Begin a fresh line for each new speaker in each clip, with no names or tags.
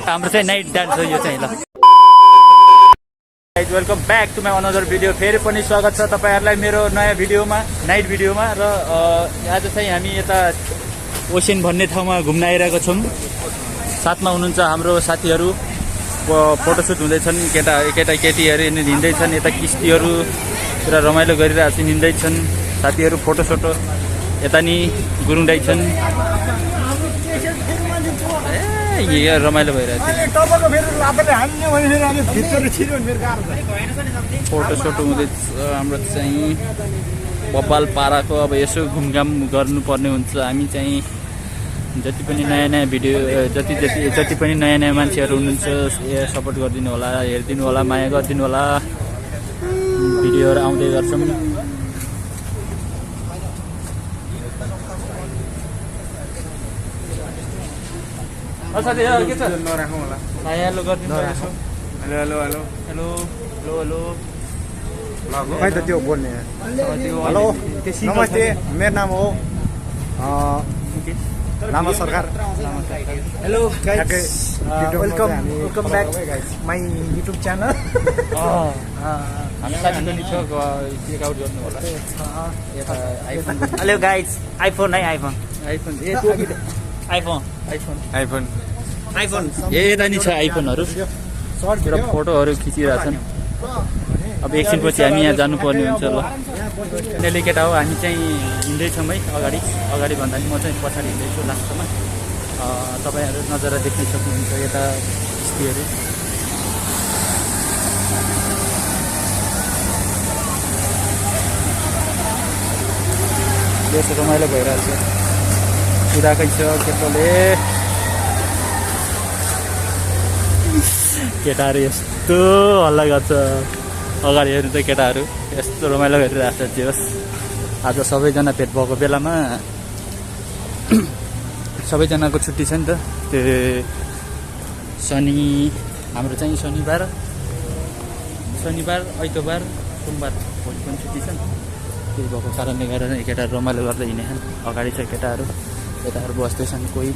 हाम्रो चाहिँ night dance हो यो चाहिँ ल। Welcome back to my another video. फेरि पनि स्वागत छ तपाईँहरूलाई मेरो नयाँ भिडियोमा, नाइट भिडियोमा। र आज चाहिँ हामी यता ओसेन भन्ने ठाउँमा घुम्न आइरहेको छौँ। साथमा हुनुहुन्छ हाम्रो साथीहरू, फोटोसुट हुँदैछन्, केटीहरू हिँड्दैछन्, यता किस्तीहरू पुरा रमाइलो गरिरहेको छन्, हिँड्दैछन् साथीहरू। फोटोसोटो यता नि गुरुङ दाइ छन्, यहाँ रमाइलो भइरहेको थियो। फोटोसोटो हुँदैछ हाम्रो चाहिँ बब्बाल पाराको। अब यसो घुमघाम गर्नुपर्ने हुन्छ। हामी चाहिँ जति पनि नयाँ नयाँ भिडियो, जति पनि नयाँ नयाँ मान्छेहरू हुनुहुन्छ सपोर्ट गरिदिनु होला, हेरिदिनु होला, माया गरिदिनु होला। भिडियोहरू आउँदै गर्छौँ। साथी के छ नराखौँ होला, हेलो गरिदिनु। Hello hello hello hello hello hello खै त त्यो बोल्ने। हेलो नमस्ते, मेरो नाम हो लामा सरकार। Hello welcome back my YouTube channel. Check out गर्नु होला। हेलो गाइज, आइफोन है, आइफोन यता नि छ आइफोनहरू र फोटोहरू खिचिरहेछन्। अब एकछिनपछि हामी यहाँ जानुपर्ने हुन्छ ल। नेली केटा हो, हामी चाहिँ हिँड्दैछौँ है अगाडि भन्दा नि म चाहिँ पछाडि हिँड्दैछु लास्टमा। तपाईँहरू नजारा देख्न सक्नुहुन्छ यता किस्तीहरू। बेस रमाइलो भइरहेको छ, कुदाकै छ केटोले। केटाहरू यस्तो हल्ला गर्छ अगाडि हेर्नु त, केटाहरू यस्तो रमाइलो गरिरहेको छ। जे होस् आज सबैजना भेट भएको बेलामा सबैजनाको छुट्टी छ नि त। त्यो शनि, हाम्रो चाहिँ शनिबार, आइतबार, सोमबार भोलि पनि छुट्टी छ। त्यही भएको कारणले गर्दा केटाहरू रमाइलो गर्दै हिँडेछन्। अगाडि छ केटाहरू, केटाहरू बस्दैछन् कोही।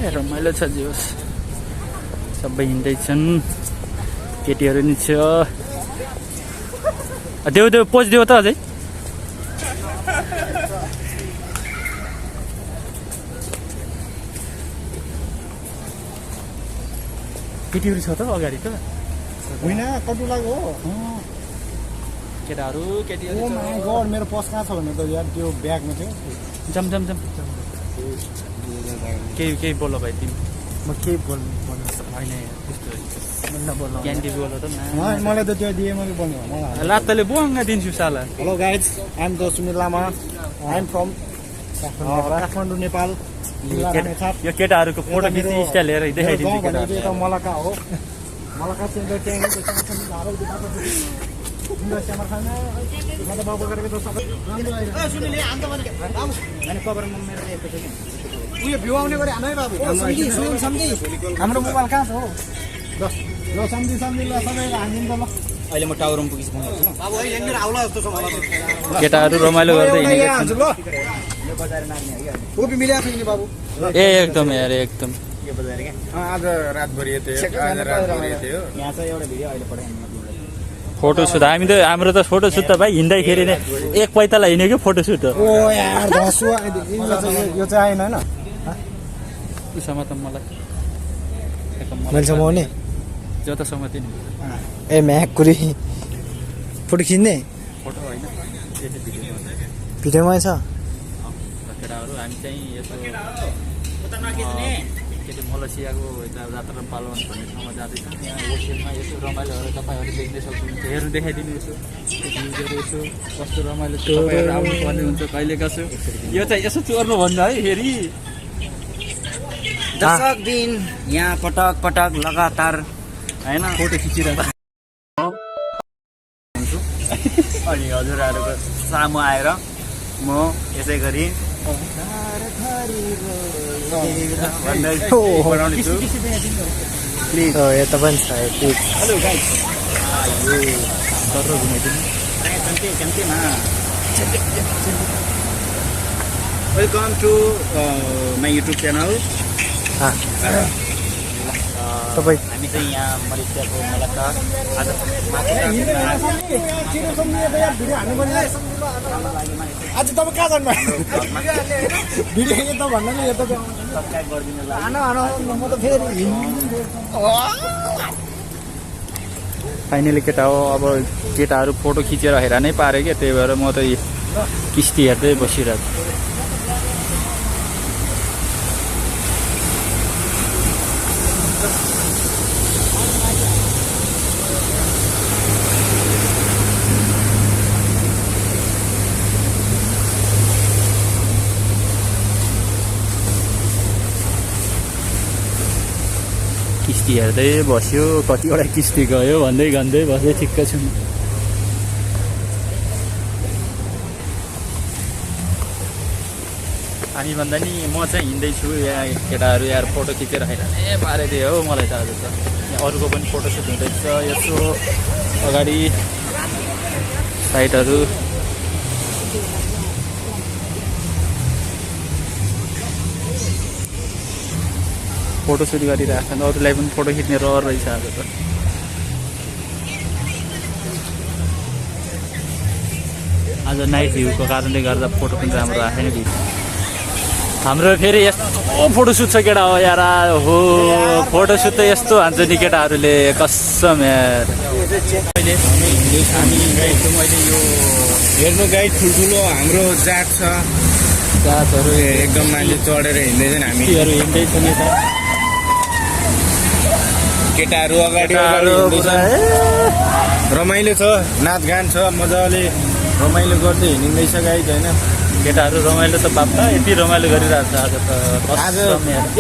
रमाइलो छ जे होस्, सबै हिँड्दैछन्, केटीहरू नि छ। देऊ पोज देऊ त अझै। केटीहरू छ त अगाडि त होइन, कटुलाको हो केटाहरू। मेरो पस कहाँ छ भने त यार त्यो ब्यागमा थियो। जम केही बोल भाइ तिमी। म केही बोल्नु होइन, त्यस्तो बोल्नु क्यान्डी बोल त। मलाई त त्यो दिए मैले बोल्नु लात्ताले बुङ्ग दिन्छु साला। Hello guys, I am the Sunil Lama, I am from Kathmandu, Nepal. यो केटाहरूको फोटो खिच्ने स्टाइल हेरेर देखाइदिन्छु। मलका हो, मलका उयो भ्यू आउने गरे हानै बाबु। हाम्रो मोबाइल कहाँ छ हो? ल सम्झी ल सबैलाई हानिदिनु त ल। अहिले म टावरमा पुगिसक्छु बाबु। यहाँनिर आउला जस्तो छ मलाई। केटाहरू रमाइलो गर्दै हिँडेको छ ल। टोपी मिलाएको छैन बाबु। एकदम यार, एकदम के बजाएर के आज रातभरि यतै हो। यहाँ चाहिँ एउटा भिडियो अहिले पठाइदिनु फोटोसुट। हामी त हाम्रो त फोटोसुट त भाइ हिँड्दाखेरि नै एक पैताला हिँड्यो कि फोटोसुट हो। ओ यार यो चाहिँ आएन होइन उसमा त मलाई मैले समाउने जतासम्म दिन। ए म्याकुरी फोटो खिच्ने फोटो होइन, भिडियोमै छ केटाहरू। हामी चाहिँ यसो केटी मलेसियाको यता जात्रा पालन भन्ने ठाउँमा जाँदैछौँ। यहाँ ओसेनमा यसो रमाइलोहरू तपाईँहरू देख्दै सक्नुहुन्छ। हेर्नु देखाइदिनु यसो यसो कस्तो रमाइलो छ। तपाईँहरू आउनुपर्ने हुन्छ कहिले कसो। यो चाहिँ यसो चोर्नु भन्नु है फेरि। दशक दिन यहाँ पटक पटक लगातार होइन फोटो खिचिरहेको हुन्छु। अनि हजुरहरूको सामु आएर म यसै गरी प्लिज यता पनि छ प्लिज। हेलो गाइस, यो डर घुमाइदिनु।
Welcome to my YouTube channel.
तपाईँ
हामी चाहिँ यहाँ मलेसियाको मलक्का आज
आज तपाईँ कहाँ जानुभयो भिडियो त भन्नु नि यो त
सब्सक्राइब गरिदिनु होला।
म त फेरि
फाइनली केटा हो अब केटाहरू फोटो खिचेर हैरानै पारे क्या त्यही भएर म त किस्ती हेर्दै बसिरहेको छु। किस्ती हेर्दै बस्यो कतिवटा किस्ती गयो भन्दै गान्दै बस्दै ठिक्क छु। हामी भन्दा नि म चाहिँ हिँड्दैछु यहाँ केटाहरू यार फोटो खिचेर हैरानै पारिदियो हो मलाई त आज त। यहाँ अरूको पनि फोटोसुट हुँदैछ यसो अगाडि साइडहरू फोटोसुट गरिरहेको छ अरूलाई पनि फोटो खिच्ने रहर रहेछ आज त। आज नाइट भ्यूको कारणले गर्दा फोटो पनि राम्रो आएन कि हाम्रो फेरि यस्तो फोटोसुट छ केटा हो यार हो फोटोसुट त यस्तो हान्छ नि केटाहरूले कसम यार।
अहिले हामी गाइडको मैले यो हेर्नु गाइड ठुल्ठुलो हाम्रो जात छ
जातहरू
एकदम मान्छे चढेर हिँड्दैछन् हामी
हिँड्दैछ नि त
केटाहरू अगाडि रमाइलो छ नाचगान छ मजाले रमाइलो गर्दै हिँडिँदैछ गाइड होइन।
केटाहरू रमाइलो त बाप्पा यति रमाइलो गरिरहेको छ आज त।
आज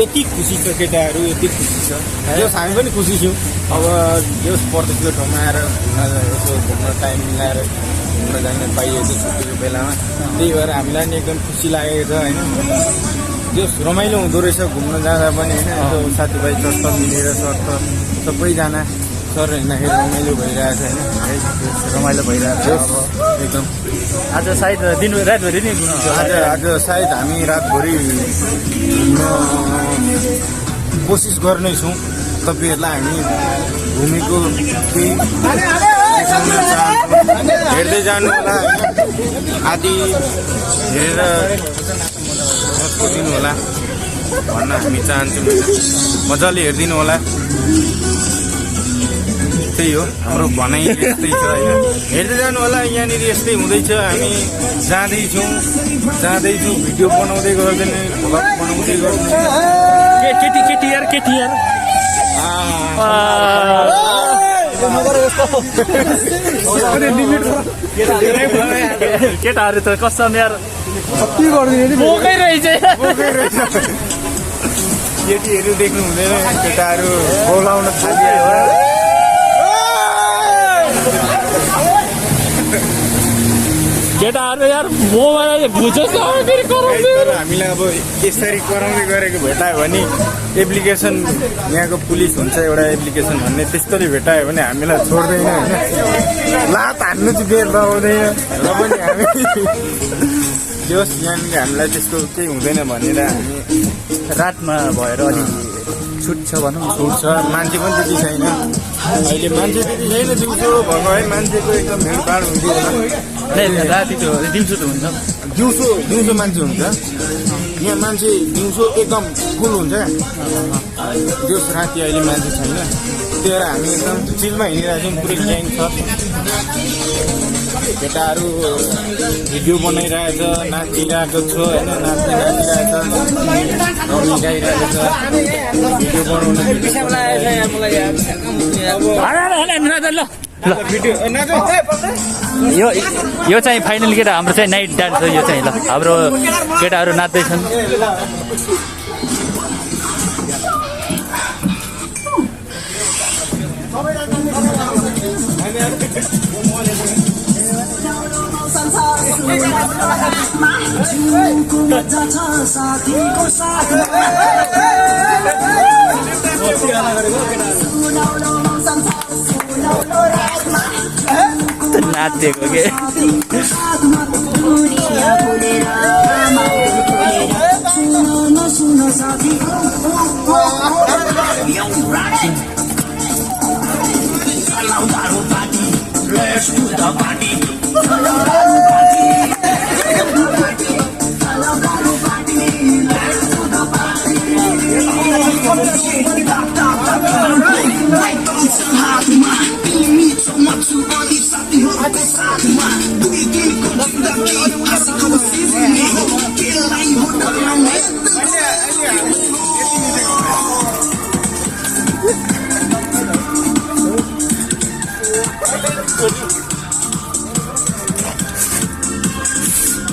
यति खुसी छ केटाहरू यति खुसी छ जस हामी पनि खुसी छौँ। अब यो पर्टिकुलर ठाउँमा आएर यसो घुम्न टाइम मिलाएर घुम्न जान पाइएको छुट्टीको बेलामा त्यही भएर हामीलाई पनि एकदम खुसी लागेको छ होइन। जस रमाइलो हुँदो रहेछ घुम्न जाँदा पनि होइन यसो साथीभाइ चट्ट मिलेर चट्ट सबैजना सर हिँड्दाखेरि रमाइलो भइरहेछ होइन
रमाइलो भइरहेको छ
एकदम।
आज सायद दिन रातभरि नै घुम्नु
आज सायद हामी रातभरि घुम्न कोसिस गर्नेछौँ। तपाईँहरूलाई हामी घुमेको केही हेर्दै जानु होला आदि हेरेर दिनु होला भन्न हामी चाहन्छौँ। मजाले हेरिदिनु होला त्यही हो हाम्रो भनाइ यस्तै छ होइन। हेर्दै जानु होला यहाँनिर यस्तै हुँदैछ हामी जाँदैछौँ भिडियो बनाउँदै गर्दैन भ्लग बनाउँदै गर्दैन
केटी यार केटाहरू त कसम यार बोकै रहेछ
केटीहरू देख्नु हुँदैन केटाहरू बोलाउन थालियो।
केटाहरू यार मोबाइल बुझोस्
हामीलाई अब यसरी कराउँदै गरेको भेटायो भने एप्लिकेसन यहाँको पुलिस हुन्छ एउटा एप्लिकेसन भन्ने त्यस्तोले भेटायो भने हामीलाई छोड्दैन होइन। लात हान्नु चाहिँ बेर लगाउँदैन र पनि हामी जस यहाँनिर हामीलाई त्यस्तो केही हुँदैन भनेर हामी
रातमा भएर अलिक छुट छ भनौँ
छुट छ। मान्छे पनि त्यति छैन अहिले मान्छे त्यति छैन दिउँसो भएको है मान्छेको एकदम भिडभाड हुन्थ्यो होला।
राति त दिउँसो त हुन्छ
दिउँसो मान्छे हुन्छ यहाँ मान्छे दिउँसो एकदम फुल हुन्छ दिउँसो राति अहिले मान्छे छैन त्यही भएर हामी एकदम चिलमा हिँडिरहेको छौँ। पुरै ग्याङ छ केटाहरू भिडियो बनाइरहेछ नाचिरहेको छ होइन नाच्दै नाचिरहेछ रमी गाइरहेको छ भिडियो बनाउनु
यो चाहिँ फाइनल केटा हाम्रो चाहिँ नाइट डान्स हो यो चाहिँ ल हाम्रो केटाहरू नाच्दैछन्। नाचेको के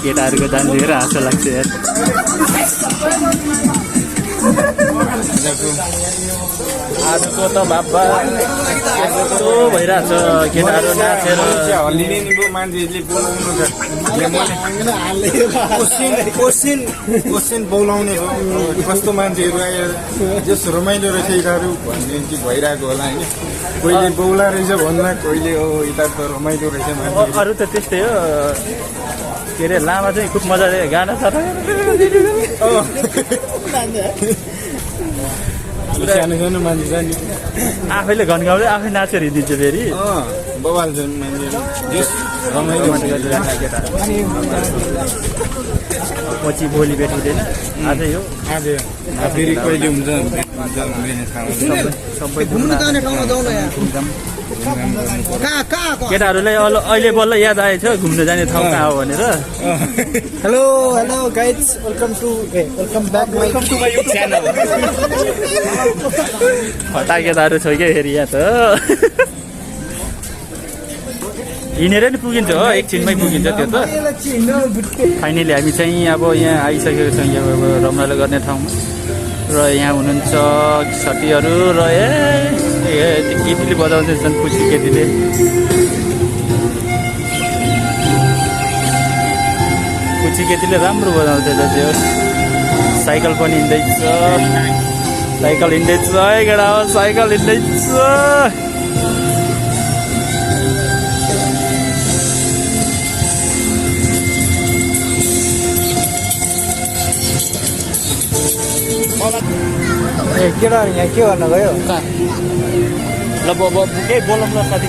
केटाहरूको जान धेरै हाँसो लाग्छ यार। आजको त बाबा यस्तो भइरहेछ केटाहरू नाचेर
हल्लिने नि मान्छेले बोलाउनु छ क्वेसन बोलाउने कस्तो मान्छेहरू आयो जस रमाइलो रहेछ यिनीहरू भन्ने चाहिँ भइरहेको होला होइन कोहीले बौला रहेछ भन्दा कोहीले हो यता त रमाइलो रहेछ मान्छे
अरू त त्यस्तै हो के अरे लामा चाहिँ खुब मजाले गाना छ
सानो सानो मान्छे छ नि
आफैले घन्काउँदै आफै नाचेर हिँडिदिन्छ फेरि
बवाल छन् मान्छेहरू जस रमाइलो
पछि भोलि भेटिँदैन आजै हो
आज फेरि कहिले हुन्छ
सबै केटाहरूलाई अहिले बल्ल याद आएछ घुम्न जाने ठाउँ कहाँ हो भनेर।
Hello hello guys welcome back to my YouTube channel.
हटा केटाहरू छ क्या फेरि यहाँ त हिँडेर नि पुगिन्छ हो एकछिनमै पुगिन्छ त्यो त। फाइनली हामी चाहिँ अब यहाँ आइसकेको छौँ यहाँ अब रमाइलो गर्ने ठाउँमा र यहाँ हुनुहुन्छ साथीहरू र केटीले बजाउँदैछन् खुसी केटीले राम्रो बजाउँदैछ त्यो साइकल पनि हिँड्दैछ है केटा हो साइकल हिँड्दैछ।
ए केटाहरू यहाँ के गर्न गयो
ल केही बोलौँ ल साथी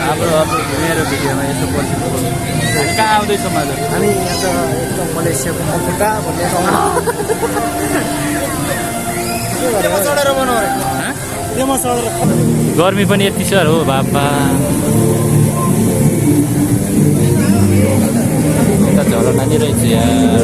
हाम्रो मेरो भिडियोमा यसो पछि कहाँ आउँदैछौँ आज
हामी यहाँ त एकदम मलेसियाको मकुटा भन्ने चढेर बनाऊ चढेर
गर्मी पनि यति छ हो बाबा झोला नानी रहेछ यार।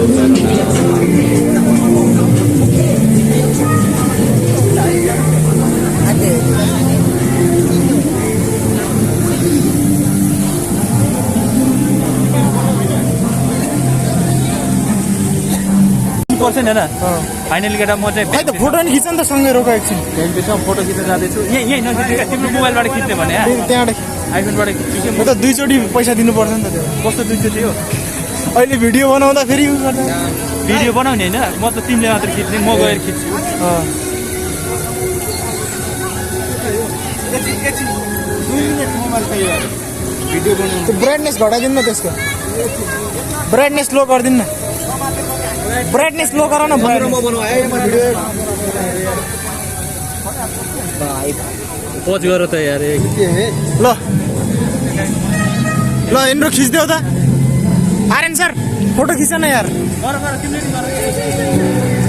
पर्छ नि होइन फाइनली केटा म चाहिँ
फोटो नि खिच्छ नि त सँगै रोक एकछिन
भेन्टीसँग फोटो खिच्न जाँदैछु यहीँ नजिक तिम्रो मोबाइलबाट खिच्ने भने
त्यहाँबाट
आइफोनबाट खिच्यो
म त दुईचोटि पैसा दिनुपर्छ नि त त्यो
कस्तो दुईचोटि हो
अहिले भिडियो बनाउँदा फेरि युज गर्दा
भिडियो बनाउने होइन म त तिमीले मात्र खिच्ने म गएर खिच्छु
भिडियो बनाउनु
ब्राइटनेस घटाइदिनु न त्यसको ब्राइटनेस लो गरिदिनु न ब्राइटनेस लो गर न
पोज गर त यार
ल इन्ट्रो खिच्देऊ त आर्यन सर फोटो खिच न यार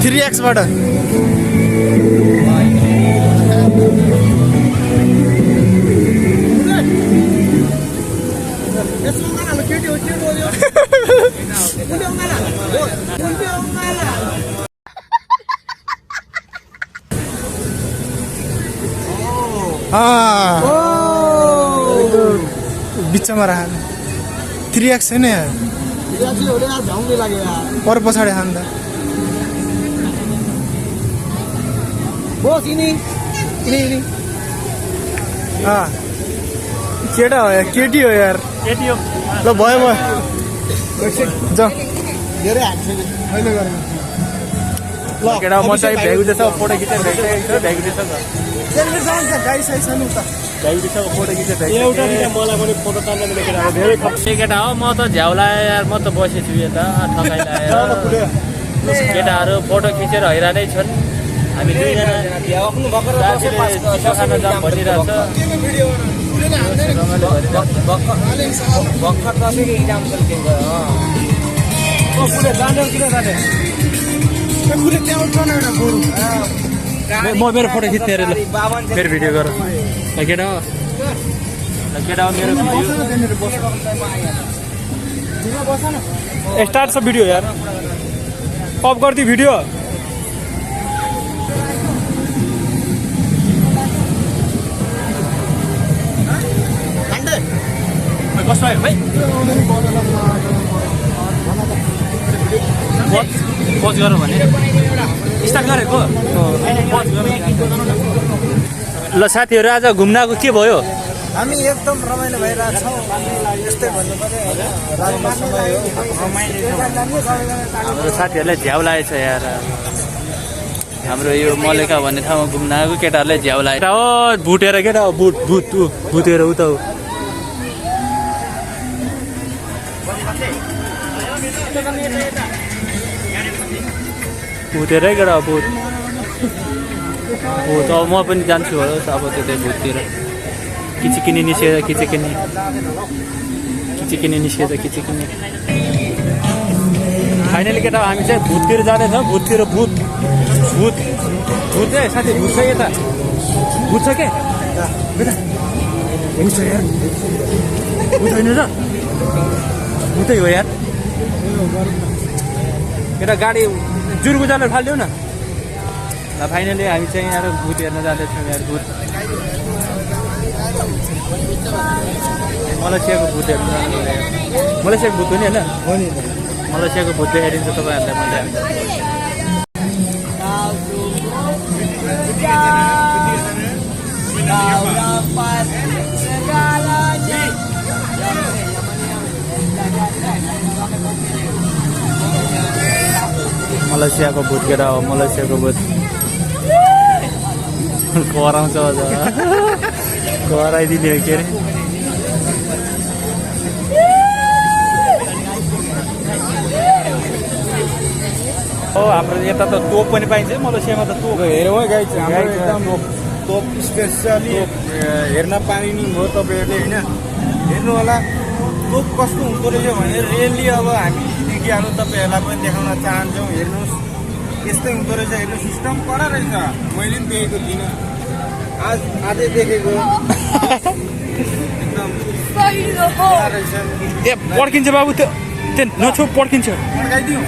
3x बाट बिचमा राख 3x छैन यार पर पछाडि खान त केटा हो यार केटी हो यार ल भयो जाऊ धेरै अहिले ल
केटा म चाहिँ भ्यागुदैछ फोटो खिचेर भ्यागुदैछ
गाई साइज छ नि त
भाइसँग फोटो खिचेर
एउटा मलाई पनि फोटो तान्न केटा धेरै
केटा हो म त झ्याउलाए यार म त बसेछु यता ठकाइलाएर केटाहरू फोटो खिचेर हैरानै छन् हामी दुईजना चिसो खान जाऊँ भनिरहेको छ
भर्खर दसैँको इक्जाम चल्किन्छ
म मेरो फोटो खिच्ने अरे ल मेरो भिडियो गर केटा हो केटा हो मेरो भिडियो
स्टार्ट छ भिडियो यार अफ गरिदियो भिडियो
कस्तो आयो भाइ पज गर भने स्टार्ट गरेको ल साथीहरू आज घुम्नको के भयो
हामी एकदम रमाइलो भइरहेको छौँ यस्तै भन्नु पर्यो राम्रो समय हो
हाम्रो साथीहरूलाई झ्याउ लागेको छ यार हाम्रो यो मलेका भन्ने ठाउँमा घुम्न आएको केटाहरूलाई झ्याउ लागेको हो भुटेर केटा हो भुटेर उता हो भुटेरै केटा हो भुट अब म पनि जान्छु होला अब त्यतै भुटतिर किचिकिनी निस्केर किचिकिनी निस्केछ किचिकिनी फाइनली केटा हामी चाहिँ भुटतिर जाँदैछौँ भुटतिर भुट चाहिँ साथी भुट छ यता भुट छ के भुट छ यार भुट होइन र भुटै हो यार केटा गाडी जुरबुजाले फालिदेऊ न ल फाइनली हामी चाहिँ यहाँ भुट हेर्न जाँदैछौँ यार भुट मलेसियाको भुट हेर्नु जानु मलेसियाको भुट हो नि होइन मलेसियाको भुट देखाइदिन्छु तपाईँहरूलाई मलेसियाको भुट केटा हो मलेसियाको भुट कराउँछ अझ कराइदिने हो के अरे हो हाम्रो यता त तोप पनि पाइन्छ मलेसियामा त तोप
हेरौँ है गाई हाम्रो एकदम टप स्पेसली हेर्न पाइने हो तपाईँहरूले होइन हेर्नु होला टोप कस्तो हुँदो रहेछ भनेर रियल्ली अब हामी देखिहाल्नु तपाईँहरूलाई पनि देखाउन चाहन्छौँ हेर्नुहोस् यस्तै हुँदो रहेछ हेर्नु सिस्टम कडा रहेछ मैले पनि देखेको थिइनँ आजै देखेको एकदम रहेछ
ए पड्किन्छ बाबु त्यो नछो पड्किन्छ
पड्काइदिउँ